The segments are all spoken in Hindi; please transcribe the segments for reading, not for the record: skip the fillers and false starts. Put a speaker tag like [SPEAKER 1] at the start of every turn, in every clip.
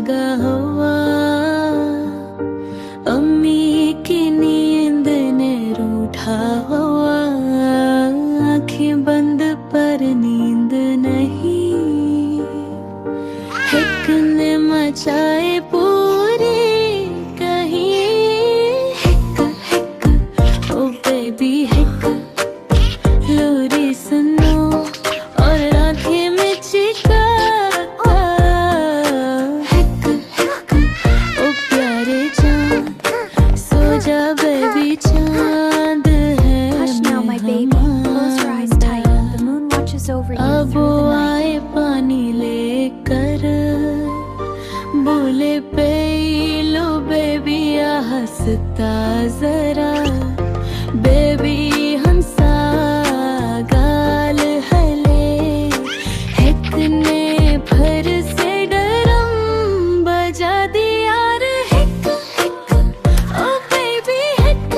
[SPEAKER 1] लगा हुआ, अम्मी की नींद ने रूठा हुआ, आँखें बंद पर नींद नहीं, हिक ने मचाए पूरी कहीं, हिक हिक ओ बेबी हिक, लोरी सुनो और आँखें में चिका, हिक हिक ओ प्यारे चाँद, सो जा बेबी चाँद है अब वो आए पानी लेकर, बोले पे लो बेबी हंसता जरा, बेबी हंसा गाल हले, हिक ने फिर से डरम बजा दिया रे, हिक हिक ओ बेबी हिक,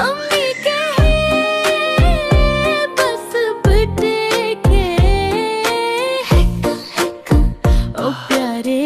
[SPEAKER 1] अम्मी कहे बस बेटे के, हिक हिक ओ प्यारे